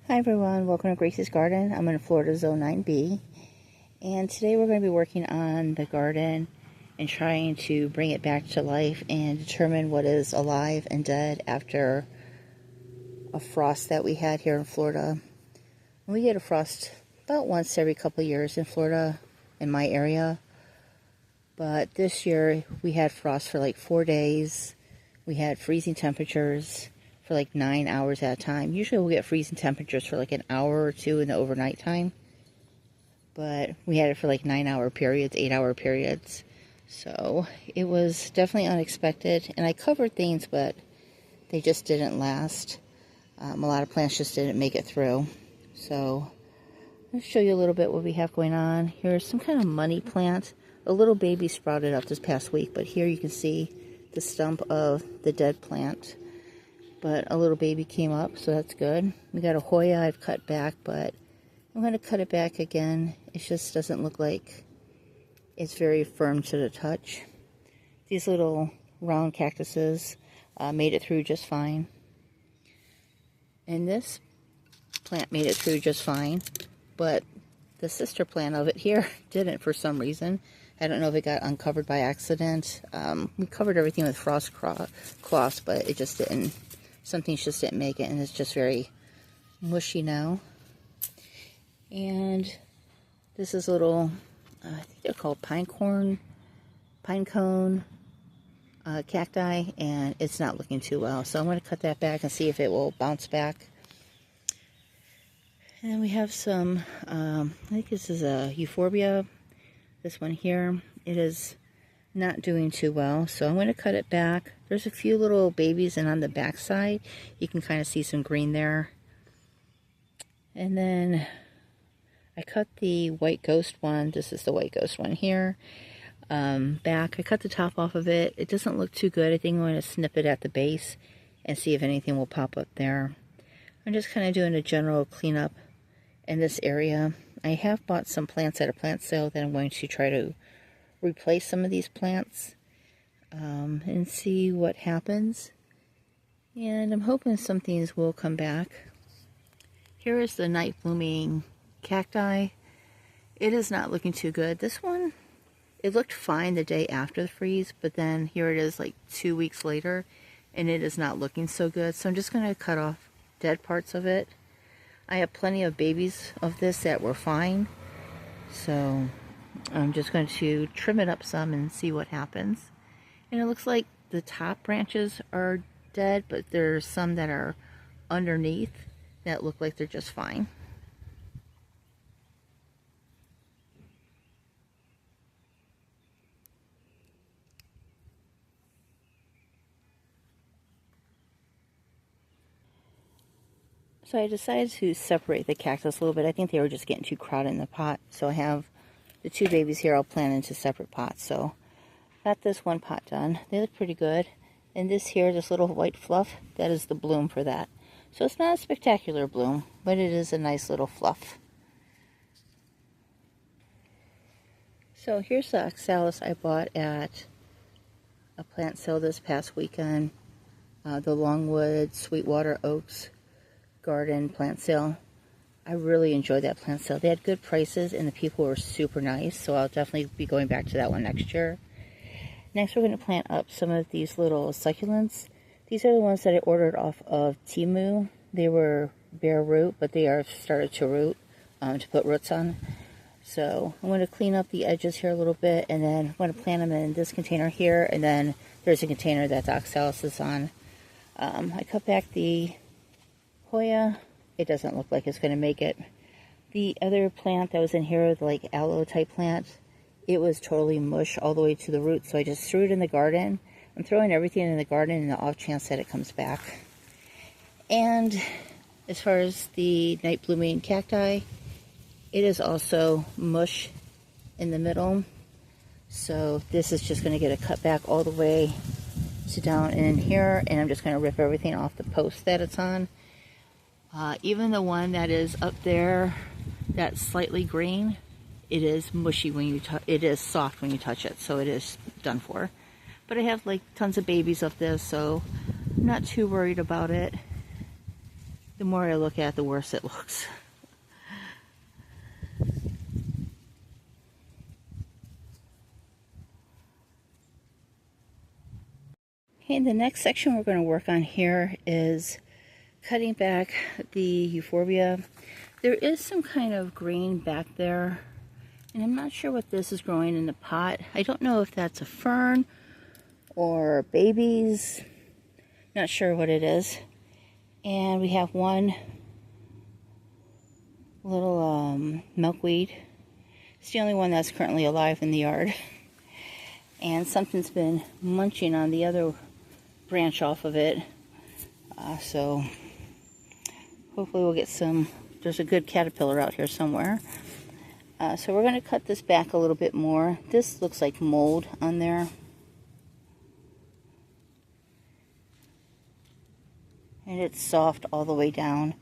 Hi everyone, welcome to Gracie's Garden. I'm in Florida Zone 9B, and today we're going to be working on the garden and trying to bring it back to life and determine what is alive and dead after a frost that we had here in Florida. We get a frost about once every couple of years in Florida, in my area, but this year we had frost for like 4 days. We had freezing temperatures for like 9 hours at a time. Usually we'll get freezing temperatures for like an hour or two in the overnight time. But we had it for like 9-hour periods, 8-hour periods. So it was definitely unexpected. And I covered things, but they just didn't last. A lot of plants just didn't make it through. So I'll show you a little bit what we have going on. Here's some kind of money plant. A little baby sprouted up this past week, but here you can see the stump of the dead plant. But a little baby came up, so that's good. We got a Hoya I've cut back, but I'm going to cut it back again. It just doesn't look like it's very firm to the touch. These little round cactuses made it through just fine. And this plant made it through just fine, but the sister plant of it here didn't for some reason. I don't know if it got uncovered by accident. We covered everything with frost cloths, but it just didn't. Some things just didn't make it, and it's just very mushy now. And this is little, I think they're called pine cone cacti, and it's not looking too well. So I'm going to cut that back and see if it will bounce back. And then we have some, I think this is a euphorbia. This one here, it is not doing too well, so I'm going to cut it back. There's a few little babies, and on the back side you can kind of see some green there. And then I cut the white ghost one. This is the white ghost one here. Back, I cut the top off of it. It doesn't look too good. I think I'm going to snip it at the base and see if anything will pop up there. I'm just kind of doing a general cleanup in this area. I have bought some plants at a plant sale that I'm going to try to replace some of these plants and see what happens. And I'm hoping some things will come back. Here is the night blooming cacti. It is not looking too good. This one, it looked fine the day after the freeze, but then here it is like 2 weeks later, and it is not looking so good. So I'm just going to cut off dead parts of it. I have plenty of babies of this that were fine, so I'm just going to trim it up some and see what happens. And it looks like the top branches are dead, but there's some that are underneath that look like they're just fine. So I decided to separate the cactus a little bit. I think they were just getting too crowded in the pot. So I have the two babies here. I'll plant into separate pots. So got this one pot done. They look pretty good. And this here, this little white fluff, that is the bloom for that. So it's not a spectacular bloom, but it is a nice little fluff. So here's the oxalis I bought at a plant sale this past weekend. The Longwood Sweetwater Oaks Garden plant sale. I really enjoyed that plant sale. They had good prices and the people were super nice, so I'll definitely be going back to that one next year. Next, we're going to plant up some of these little succulents. These are the ones that I ordered off of Temu. They were bare root, but they are started to root, to put roots on. So I'm going to clean up the edges here a little bit, and then I'm going to plant them in this container here, and then there's a container that the oxalis is on. I cut back the Hoya. It doesn't look like it's going to make it. The other plant that was in here, the like aloe type plant, it was totally mush all the way to the roots, so I just threw it in the garden. I'm throwing everything in the garden in the off chance that it comes back. And as far as the night blooming cacti, it is also mush in the middle. So this is just going to get a cut back all the way to down in here, and I'm just going to rip everything off the post that it's on. Even the one that is up there that's slightly green, it is mushy when you touch it. Is soft when you touch it, so it is done for. But I have like tons of babies of this, so I'm not too worried about it. The more I look at it, the worse it looks. Okay, the next section we're going to work on here is cutting back the euphorbia. There is some kind of green back there, and I'm not sure what this is growing in the pot. I don't know if that's a fern or babies. Not sure what it is. And we have one little milkweed. It's the only one that's currently alive in the yard. And something's been munching on the other branch off of it. So hopefully we'll get some. There's a good caterpillar out here somewhere. So we're going to cut this back a little bit more. This looks like mold on there. And it's soft all the way down.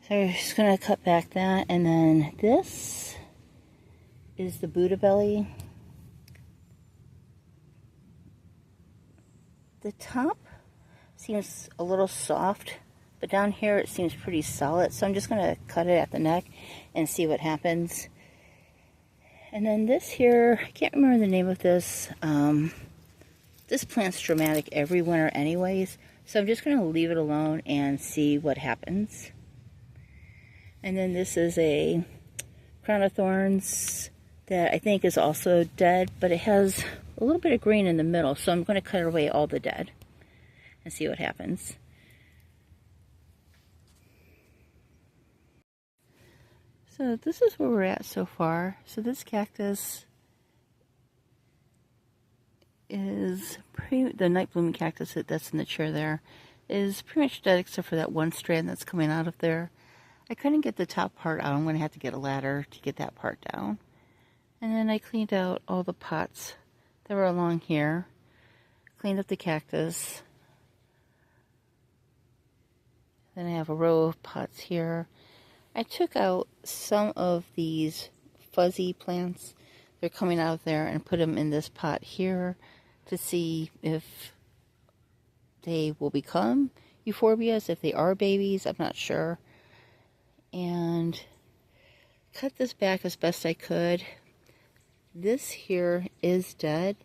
So we're just going to cut back that. And then this is the Buddha belly. The top seems a little soft, but down here it seems pretty solid. So I'm just going to cut it at the neck and see what happens. And then this here, I can't remember the name of this. This plant's dramatic every winter anyways. So I'm just going to leave it alone and see what happens. And then this is a crown of thorns that I think is also dead, but it has a little bit of green in the middle. So I'm going to cut away all the dead and see what happens. So this is where we're at so far. So this cactus is the night blooming cactus that's in the chair there is pretty much dead except for that one strand that's coming out of there. I couldn't get the top part out. I'm going to have to get a ladder to get that part down. And then I cleaned out all the pots that were along here. Cleaned up the cactus. Then I have a row of pots here. I took out some of these fuzzy plants. They're coming out of there and put them in this pot here to see if they will become euphorbias, if they are babies. I'm not sure. And cut this back as best I could. This here is dead,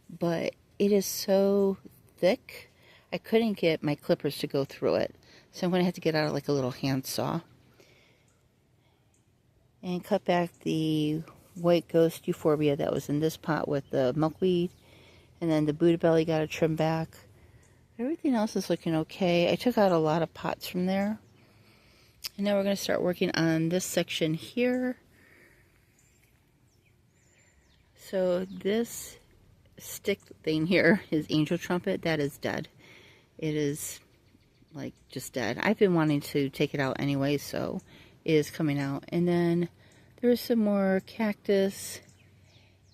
but it is so thick I couldn't get my clippers to go through it. So I'm going to have to get out like a little handsaw. And cut back the white ghost euphorbia that was in this pot with the milkweed. And then the Buddha belly got a trim back. Everything else is looking okay. I took out a lot of pots from there. And now we're going to start working on this section here. So this stick thing here is angel trumpet. That is dead. It is like just dead. I've been wanting to take it out anyway, so it is coming out. And then there's some more cactus,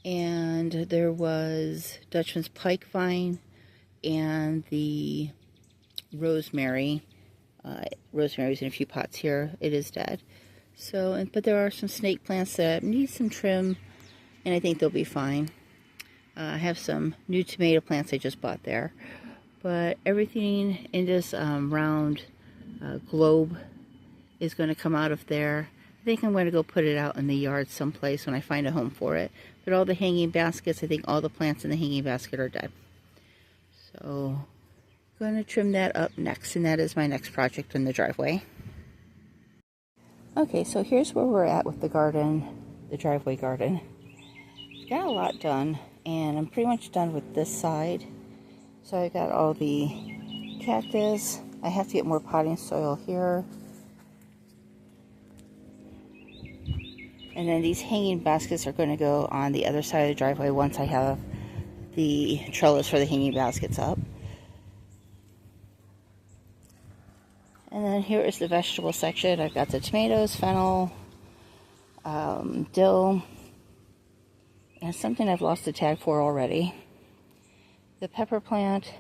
and there was Dutchman's pike vine and the rosemary. Rosemary's in a few pots here. It is dead. So, but there are some snake plants that need some trim, and I think they'll be fine. I have some new tomato plants I just bought there. But everything in this round globe is going to come out of there. I think I'm going to go put it out in the yard someplace when I find a home for it. But all the hanging baskets, I think all the plants in the hanging basket are dead. So I'm going to trim that up next, and that is my next project in the driveway. Okay, so here's where we're at with the garden, the driveway garden. Got a lot done, and I'm pretty much done with this side. So I got all the cactus. I have to get more potting soil here. And then these hanging baskets are going to go on the other side of the driveway once I have the trellis for the hanging baskets up. And then here is the vegetable section. I've got the tomatoes, fennel, dill, and something I've lost the tag for already. The pepper plant,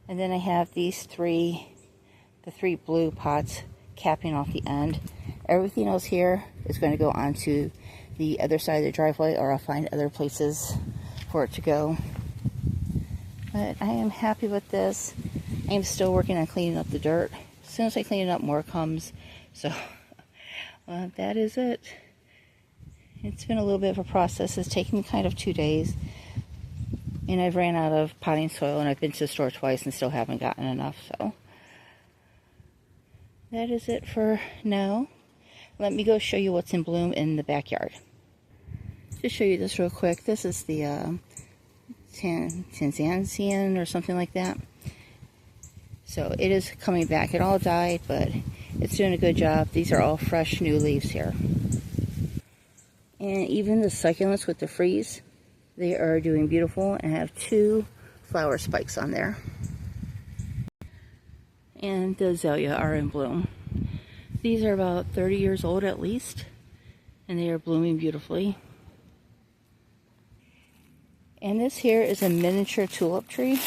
and then I have these the three blue pots capping off the end. Everything else here is going to go onto the other side of the driveway, or I'll find other places for it to go. But I am happy with this. I am still working on cleaning up the dirt, soon as I clean it up, more comes. So that is it. It's been a little bit of a process. It's taken kind of 2 days. And I've ran out of potting soil, and I've been to the store twice and still haven't gotten enough. So that is it for now. Let me go show you what's in bloom in the backyard. Just show you this real quick. This is the Tanzanian or something like that. So it is coming back. It all died, but it's doing a good job. These are all fresh new leaves here. And even the succulents with the freeze, they are doing beautiful and have 2 flower spikes on there. And the azalea are in bloom. These are about 30 years old at least, and they are blooming beautifully. And this here is a miniature tulip tree.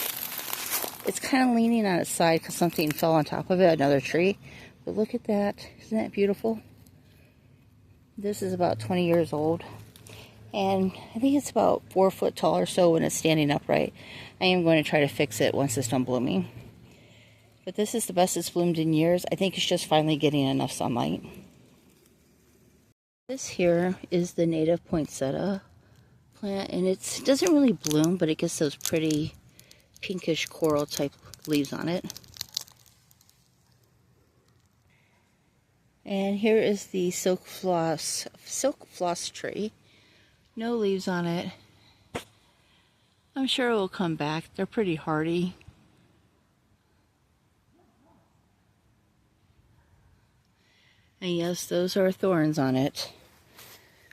It's kind of leaning on its side because something fell on top of it, another tree. But look at that. Isn't that beautiful? This is about 20 years old. And I think it's about 4 foot tall or so when it's standing upright. I am going to try to fix it once it's done blooming. But this is the best it's bloomed in years. I think it's just finally getting enough sunlight. This here is the native poinsettia plant, and it doesn't really bloom, but it gets those pretty pinkish coral type leaves on it. And here is the silk floss tree. No leaves on it. I'm sure it will come back. They're pretty hardy. And yes, those are thorns on it.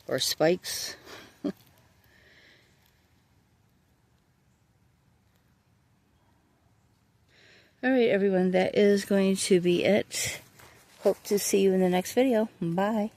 Or spikes. Alright everyone, that is going to be it. Hope to see you in the next video. Bye.